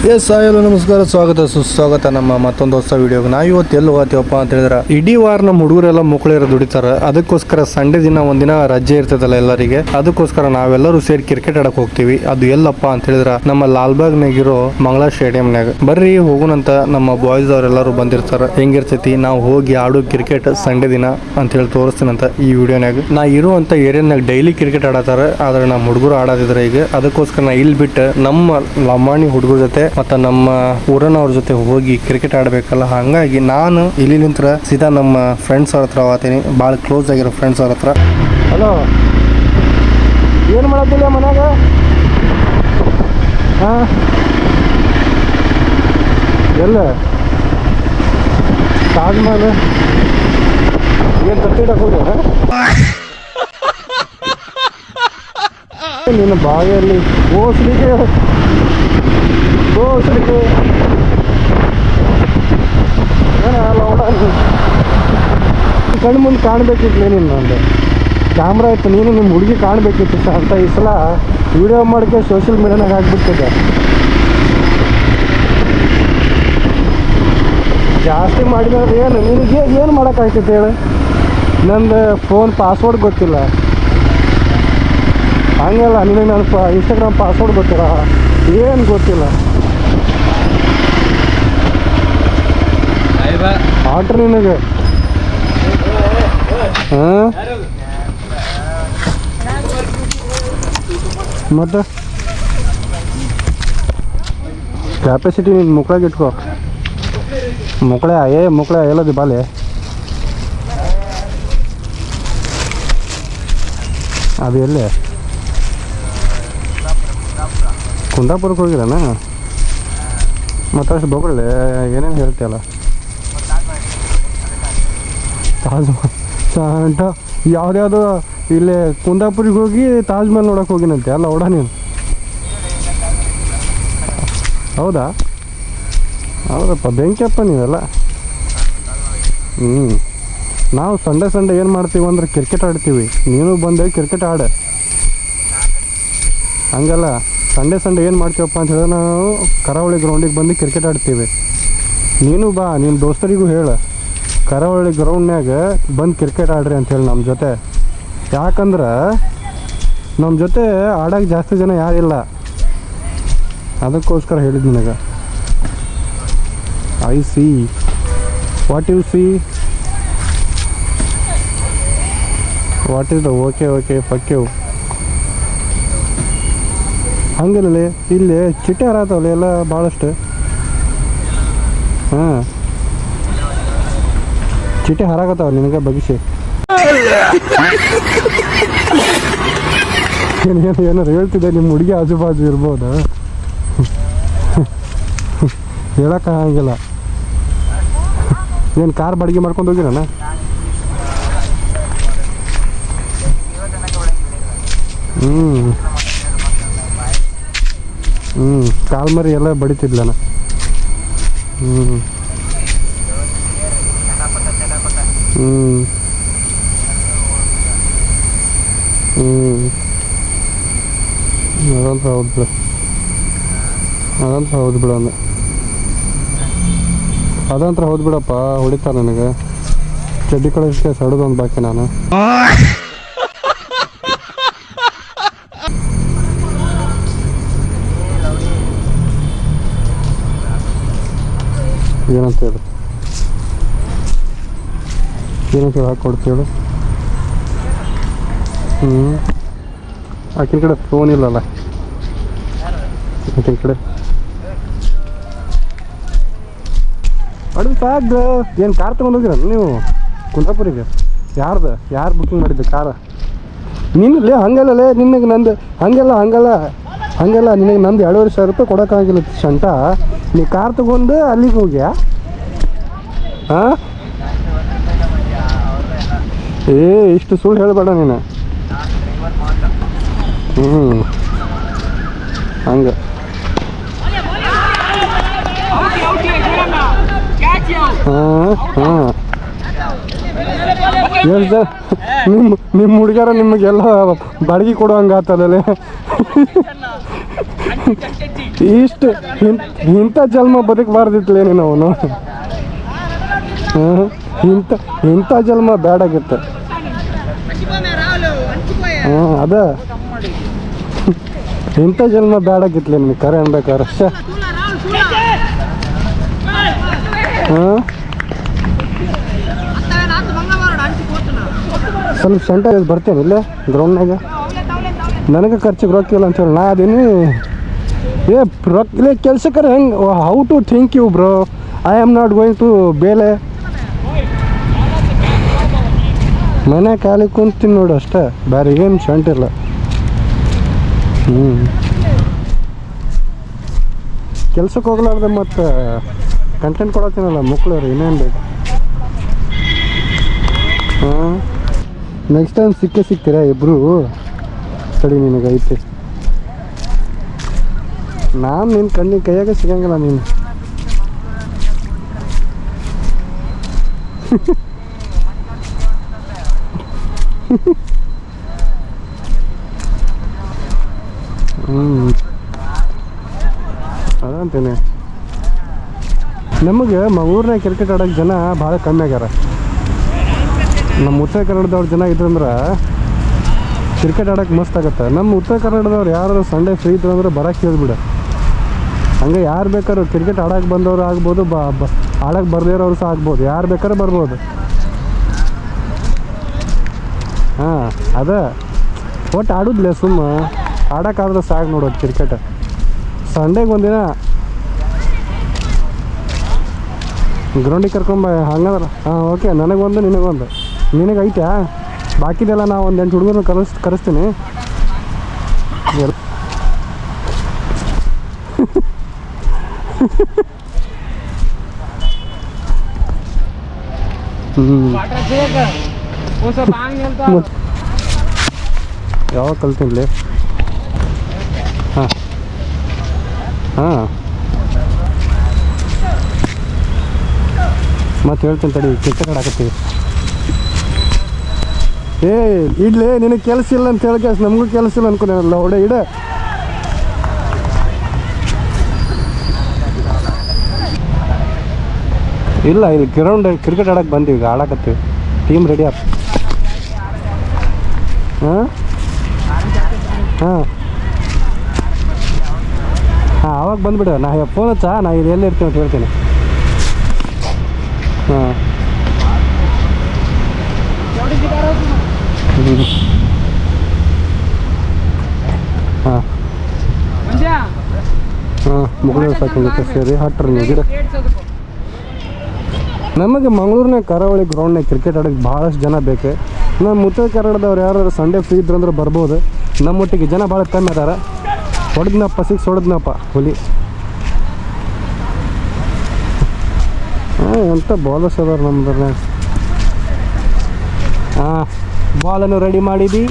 Hello ನಮಸ್ಕಾರ, ಸ್ವಾಗತ ಸುಸ್ವಾಗತ ನಮ್ಮ ಮತ್ತೊಂದು ಹೊಸ ವಿಡಿಯೋಗೆ. ನಾವು ಇವತ್ತು ಎಲ್ಲಿ ಹೋಗ್ತೀವಪ್ಪ ಅಂತ ಹೇಳಿದ್ರೆ, ಇಡೀ ವಾರ ನಮ್ಮ ಹುಡುಗರೆಲ್ಲ ಮಕ್ಕಳೆಲ್ಲ ದುಡಿತಾರೆ. ಅದಕ್ಕೋಸ್ಕರ ಸಂಡೇ ದಿನ ಒಂದಿನ ರಜೆ ಇರ್ತದಲ್ಲ ಎಲ್ಲರಿಗೆ, ಅದಕ್ಕೋಸ್ಕರ ನಾವೆಲ್ಲರೂ ಸೇರಿ ಕ್ರಿಕೆಟ್ ಆಡಕ್ ಹೋಗ್ತೀವಿ. ಅದು ಎಲ್ಲಪ್ಪ ಅಂತ ಹೇಳಿದ್ರೆ ನಮ್ಮ ಲಾಲ್ಬಾಗ್ನಾಗಿರೋ ಮಂಗಳಾ ಸ್ಟೇಡಿಯಂನಾಗ. ಬರ್ರಿ ಹೋಗುನಂತ. ನಮ್ಮ ಬಾಯ್ಸ್ ಅವರೆಲ್ಲರೂ ಬಂದಿರ್ತಾರೆ. ಹೆಂಗಿರ್ತೈತಿ ನಾವು ಹೋಗಿ ಆಡೋ ಕ್ರಿಕೆಟ್ ಸಂಡೇ ದಿನ ಅಂತ ಹೇಳಿ ತೋರಿಸ್ತೀನಂತ ಈ ವಿಡಿಯೋನಾಗ. ನಾ ಇರುವಂತ ಏರಿಯಾನಾಗ ಡೈಲಿ ಕ್ರಿಕೆಟ್ ಆಡತಾರ, ಆದ್ರೆ ನಮ್ಮ ಹುಡುಗರು ಆಡೋದಿದ್ರೆ ಈಗ. ಅದಕ್ಕೋಸ್ಕರ ನಾ ಇಲ್ಲಿ ಬಿಟ್ಟು ನಮ್ಮ ಲಂಬಾಣಿ ಹುಡುಗರ ಜೊತೆ ಮತ್ತು ನಮ್ಮ ಊರನವ್ರ ಜೊತೆ ಹೋಗಿ ಕ್ರಿಕೆಟ್ ಆಡಬೇಕಲ್ಲ, ಹಂಗಾಗಿ ನಾನು ಇಲ್ಲಿ ನಿಂತರ ಸೀದಾ ನಮ್ಮ ಫ್ರೆಂಡ್ಸ್ ಅವ್ರ ಹತ್ರ ಹೋಗ್ತೀನಿ. ಭಾಳ ಕ್ಲೋಸ್ ಆಗಿರೋ ಫ್ರೆಂಡ್ಸ್ ಅವ್ರ ಹತ್ರ. ಹಲೋ, ಏನು ಮಾಡತ್ತಿಲ್ಲ ಮನ್ಯಾಗ? ಹಾಂ, ಎಲ್ಲ ತಾಜ್ ಮಹಲ್ ಏನು ತಟ್ಟಿಡಕ್ಕೆ ಹೋಗ್ಯ? ನಿನ್ನ ಬಾವಿಯಲ್ಲಿ ಓಸ್ಲಿಕ್ಕೆ ಕಣ್ಣು ಮುಂದೆ ಕಾಣಬೇಕಿತ್ತು. ನೀನು ನಂದು ಕ್ಯಾಮ್ರಾ ಇತ್ತು, ನೀನು ನಿಮ್ಮ ಹುಡುಗಿ ಕಾಣಬೇಕಿತ್ತು ಅಂತ ಈ ಸಲ ವಿಡಿಯೋ ಮಾಡೋಕ್ಕೆ ಸೋಷಿಯಲ್ ಮೀಡಿಯಾನಾಗ ಹಾಕ್ಬಿಡ್ತಿದ್ದೆ. ಜಾಸ್ತಿ ಮಾಡಿದ್ರೆ ಏನು ನಿನಗೆ ಏನು ಮಾಡೋಕ್ಕಾಗ್ತೈತೆ ಹೇಳು? ನಂದು ಫೋನ್ ಪಾಸ್ವರ್ಡ್ ಗೊತ್ತಿಲ್ಲ, ಹಂಗಲ್ಲ. ನಿನಗೆ ನನ್ನ ಇನ್ಸ್ಟಾಗ್ರಾಮ್ ಪಾಸ್ವರ್ಡ್ ಗೊತ್ತಿಲ್ಲ, ಏನು ಗೊತ್ತಿಲ್ಲ. ಆಟ್ರಿ ನಿನಗೆ. ಹಾಂ, ಮತ್ತು ಕ್ಯಾಪಾಸಿಟಿ ನಿನ್ನ ಮುಕ್ಕಳಾಗಿ ಇಟ್ಕೋ. ಮುಕ್ಕಳ ಎಲ್ಲದಿ ಬಾಲೆ. ಅದು ಎಲ್ಲೇ? ಕುಂದಾಪುರಕ್ಕೆ ಹೋಗಿರಣ? ಮತ್ತಷ್ಟು ಬೊಗಳೆ ಏನೇನು ಹೇಳ್ತೀಯಲ್ಲ. ತಾಜ್ ಮಹಲ್ ಯಾವುದ್ಯಾವುದೋ ಇಲ್ಲಿ ಕುಂದಾಪುರಿಗೆ ಹೋಗಿ ತಾಜ್ ಮಹಲ್ ನೋಡೋಕೆ ಹೋಗಿನಂತೆ ಅಲ್ಲ ಓಡ ನೀನು? ಹೌದಪ್ಪ, ಬೆಂಕಿಯಪ್ಪ ನೀವೆಲ್ಲ. ನಾವು ಸಂಡೇ ಏನು ಮಾಡ್ತೀವಿ ಅಂದ್ರೆ ಕ್ರಿಕೆಟ್ ಆಡ್ತೀವಿ. ನೀನು ಬಂದೆ ಕ್ರಿಕೆಟ್ ಆಡ. ಹಂಗಲ್ಲ, ಸಂಡೇ ಏನು ಮಾಡ್ತೀವಪ್ಪ ಅಂತ ಹೇಳಿದ್ರೆ ನಾವು ಕರಾವಳಿ ಗ್ರೌಂಡಿಗೆ ಬಂದು ಕ್ರಿಕೆಟ್ ಆಡ್ತೀವಿ. ನೀನು ಬಾ, ನಿಮ್ಮ ದೋಸ್ತರಿಗೂ ಹೇಳು ಕರಾವಳಿ ಗ್ರೌಂಡ್ನಾಗ ಬಂದು ಕ್ರಿಕೆಟ್ ಆಡ್ರಿ ಅಂಥೇಳಿ ನಮ್ಮ ಜೊತೆ. ಯಾಕಂದ್ರೆ ನಮ್ಮ ಜೊತೆ ಆಡೋಕ್ಕೆ ಜಾಸ್ತಿ ಜನ ಯಾರಿಲ್ಲ, ಅದಕ್ಕೋಸ್ಕರ ಹೇಳಿದ್ದು ನಿನಗೆ. I see what you see, what is the okay fuck you. ಹಂಗಲ್ಲಿ ಇಲ್ಲಿ ಚಿಟ್ಟೆ ಹರಾತವಲ್ಲ ಎಲ್ಲ ಭಾಳಷ್ಟು. ಹಾಂ, ಚಿಟ್ಟೆ ಹರಾಕತ್ತಾವ ನಿನಗೆ ಬಗಿಸಿ. ಏನಾರು ಹೇಳ್ತಿದ್ದೆ, ನಿಮ್ಮ ಹುಡುಗಿ ಆಜು ಬಾಜು ಇರ್ಬೋದು, ಹೇಳೋಕ್ಕಾಗಂಗಿಲ್ಲ. ಏನು ಕಾರ್ ಬಾಡಿಗೆ ಮಾಡ್ಕೊಂಡು ಹೋಗಿರೋಣ? ಕಾಲ್ ಮರಿ ಎಲ್ಲ ಬಡಿತಿದ್ಲನ. ಅದಂತ್ರ ಹೌದು ಬಿಡು ಅಂದ. ಅದಂತ್ರ ಹೌದು ಬಿಡಪ್ಪ, ಹೊಡಿತಾರೆ ನನಗೆ. ಚಡ್ಡಿ ಕಳಿಸ್ಕೆ ಸಡೋದೊಂದು ಬಾಕಿ ನಾನು. ಏನಂತ ಹೇಳು ಹಾಕ್ಕೊಡ್ತೇಳು. ಆಕಿನ ಕಡೆ ಫೋನ್ ಇಲ್ಲಲ್ಲ, ಆಕಿನ ಕಡೆ ಅಡ್ದು ಸಾಕು. ಏನು ಕಾರ್ ತೊಗೊಂಡೋಗಿರ ನೀವು ಕುಂದಾಪುರಿಗೆ? ಯಾರು ಬುಕ್ಕಿಂಗ್ ಮಾಡಿದ್ದು ಕಾರ್? ನಿನ್ನಲ್ಲೇ ಹಂಗಲ್ಲೇ ನಿನಗೆ ನಂದು ಹಂಗಲ್ಲ ನಿನಗೆ ನಂದು 2,500 ಕೊಡೋಕ್ಕಾಗಿಲ್ಲ ಶಂಟ. ನೀ ಕಾರ್ ತೊಗೊಂಡು ಅಲ್ಲಿಗೆ ಹೋಗ್ಯಾ? ಹಾಂ, ಇಷ್ಟು ಸುಳ್ಳು ಹೇಳಬೇಡ ನೀನು. ಹಂಗೆ ನಿಮ್ಮ ಹುಡುಗರ ನಿಮಗೆಲ್ಲ ಬಾಡಿಗೆ ಕೊಡುವಂಗೆ ಆತಲ್ಲೇ. ಇಷ್ಟು ಇಂಥ ಜನ್ಮ ಬದುಕಬಾರ್ದಿತ್ತಲೇ ನೀನು ಅವನು. ಇಂಥ ಜನ್ಮ ಬ್ಯಾಡಾಗಿತ್ತು. ಅದ ಇಂಥ ಜನ್ಮ ಬ್ಯಾಡಾಗಿತ್ಲೆ ನಿನಗೆ ಕರೆ ಅನ್ಬೇಕಾರೆ. ಸ್ವಲ್ಪ ಸೆಂಟ ಬರ್ತೇನೆ ಇಲ್ಲೇ ಗ್ರೌಂಡ್ನಾಗ. ನನಗೆ ಖರ್ಚಿಗೆ ರೊಕ್ಕಿಲ್ಲ ಅಂತೇಳಿ ನಾ ಅದೀನಿ. ರೊಕ್ಕ ಇಲ್ಲ ಕೆಲ್ಸಕ್ಕೆ ಹೆಂಗೆ how to think you bro. I am not going to ಬೇಲೆ. ಮನೆ ಖಾಲಿ ಕುಂತೀನಿ ನೋಡು ಅಷ್ಟೇ, ಬೇರೆ ಏನು ಶಂಟಿಲ್ಲ. ಕೆಲ್ಸಕ್ಕೆ ಹೋಗ್ಲಾರ್ದೆ ಮತ್ತು ಕಂಟೆಂಟ್ ಕೊಡತ್ತೀನಲ್ಲ ಮಕ್ಕಳು ಇನ್ನೇನು ಬೇಕು. ನೆಕ್ಸ್ಟ್ ಟೈಮ್ ಸಿಗ್ತೀರಾ ಇಬ್ಬರು? ಸರಿ ನಿನಗೈತೆ. ನಾನು ನಿನ್ನ ಕಣ್ಣಿನ ಕೈಯಾಗ ಸಿಗಂಗಿಲ್ಲ ನೀನು. ಅದಂತೇನೆ. ನಮಗೆ ಊರ್ನಾಗ ಕ್ರಿಕೆಟ್ ಆಡೋಕ್ಕೆ ಜನ ಭಾಳ ಕಮ್ಮಿ ಆಗ್ಯಾರ. ನಮ್ಮ ಉತ್ತರ ಕನ್ನಡದವ್ರ ಜನ ಇದ್ರಂದ್ರೆ ಕ್ರಿಕೆಟ್ ಆಡೋಕ್ಕೆ ಮಸ್ತ್ ಆಗುತ್ತೆ. ನಮ್ಮ ಉತ್ತರ ಕನ್ನಡದವ್ರು ಯಾರು ಸಂಡೇ ಫ್ರೀ ಇದ್ರು ಅಂದ್ರೆ ಬರೋಕ್ಕೆ ಹೇಳ್ಬಿಡ. ಹಂಗೆ ಯಾರು ಬೇಕಾದ್ರು ಕ್ರಿಕೆಟ್ ಆಡೋಕ್ಕೆ ಬಂದವರು ಆಗ್ಬೋದು, ಆಡೋಕ್ಕೆ ಬರ್ದೇ ಇರೋರು ಸಹ ಆಗ್ಬೋದು. ಯಾರು ಬೇಕಾದ್ರೂ ಬರ್ಬೋದು. ಹಾಂ ಅದೇ ಒಟ್ಟು ಆಡೋದಿಲ್ಲ, ಸುಮ್ಮ ಆಡೋಕ್ಕಾದ್ರೆ ಸಾಕು ನೋಡೋದು ಕ್ರಿಕೆಟ್. ಸಂಡೇಗೆ ಒಂದಿನ ಗ್ರೌಂಡಿಗೆ ಕರ್ಕೊಂಬ ಹಂಗಂದ್ರೆ. ಹಾಂ ಓಕೆ, ನನಗೊಂದು ನಿನಗೊಂದು. ನಿನಗೆ ಐತಾ? ಬಾಕಿದೆಲ್ಲ ನಾವು ಒಂದು 8 ಹುಡುಗರನ್ನ ಕರೆಸ್ತೀನಿ. ಯಾವಾಗ ಕಲ್ತೀನಿ? ಹಾಂ ಹಾಂ ಮತ್ತೆ ಹೇಳ್ತೀನಿ ತಡಿ. ಕ್ರಿಕೆಟ್ ಆಡಕತ್ತೀವಿ. ಇಡ್ಲಿ ನಿನಗೆ ಕೆಲಸ ಇಲ್ಲ ಅಂತ ಹೇಳಕ್ಕೆ ನಮಗೂ ಕೆಲಸ ಇಲ್ಲ ಅನ್ಕೊಂಡೇನಲ್ಲ. ಒಡೆ ಇಡ. ಇಲ್ಲ, ಇಲ್ಲಿ ಗ್ರೌಂಡ್ ಕ್ರಿಕೆಟ್ ಆಡಕ್ಕೆ ಬಂದೀವಿ, ಈಗ ಆಡಕತ್ತೀವಿ. ಟೀಮ್ ರೆಡಿ ಆಯ್ತು. ಹಾಂ ಹಾಂ ಹಾಂ ಅವಾಗ ಬಂದುಬಿಡು. ನಾ ಫೋನ್ ಹಚ್ಚ, ನಾ ಇದು ಎಲ್ಲಿ ಇರ್ತೀನಿ ಅಂತ ಹೇಳ್ತೀನಿ. ಹಾಂ ಹಾಂ ಹಾಂ ಮುಗಿದ ಸಾಕಿಂಗತ್ತೆ ಸೇರಿ ಹಟ್ರಿ ನೀವು ಗಿಡ. ನಮಗೆ ಮಂಗಳೂರಿನ ಕರಾವಳಿ ಗ್ರೌಂಡ್ನಾಗ ಕ್ರಿಕೆಟ್ ಆಡೋಕ್ಕೆ ಭಾಳಷ್ಟು ಜನ ಬೇಕು. ನಮ್ಮ ಉತ್ತರ ಕನ್ನಡದವ್ರು ಯಾರು ಸಂಡೇ ಫ್ರೀ ಇದ್ರು ಅಂದ್ರೆ ಬರ್ಬೋದು. ನಮ್ಮೊಟ್ಟಿಗೆ ಜನ ಭಾಳ ಕಮ್ಮಿ ಅದಾರ. ಹೊಡೆದ್ನಪ್ಪ 6 ಹೊಡೆದ್ನಪ್ಪ ಹುಲಿ. ಹಾಂ ಎಂಥ ಬಾಲರ್ಸ್ ಅದಾರ ನಮ್ದ್ರಾಗ. ಹಾಂ ಬಾಲನ್ನು ರೆಡಿ ಮಾಡಿದ್ವಿ.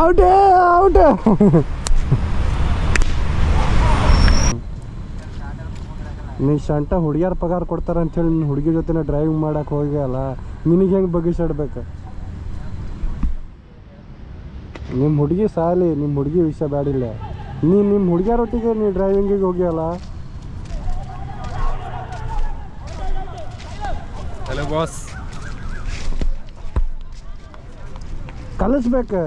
ಔಟೇ ಔಟ್. ನೀ ಶಂಟ ಹುಡುಗಿಯರು ಪಗಾರ ಕೊಡ್ತಾರೆ ಅಂಥೇಳಿ ನಿನ್ನ ಹುಡುಗಿ ಜೊತೆ ಡ್ರೈವಿಂಗ್ ಮಾಡೋಕೆ ಹೋಗ್ಯಲ್ಲ, ನಿನಗೆ ಹೆಂಗೆ ಬಗ್ಗಿಸಾಡ್ಬೇಕು? ನಿಮ್ಮ ಹುಡುಗಿ ಸಾಲಿ, ನಿಮ್ಮ ಹುಡುಗಿ ವಿಷಯ ಬ್ಯಾಡಿಲ್ಲ. ನಿಮ್ಮ ಹುಡುಗಿಯರೊಟ್ಟಿಗೆ ನೀ ಡ್ರೈವಿಂಗಿಗೆ ಹೋಗ್ಯಲ್ಲ. ಹಲೋ ಬಾಸ್, ಕಲಿಸ್ಬೇಕು.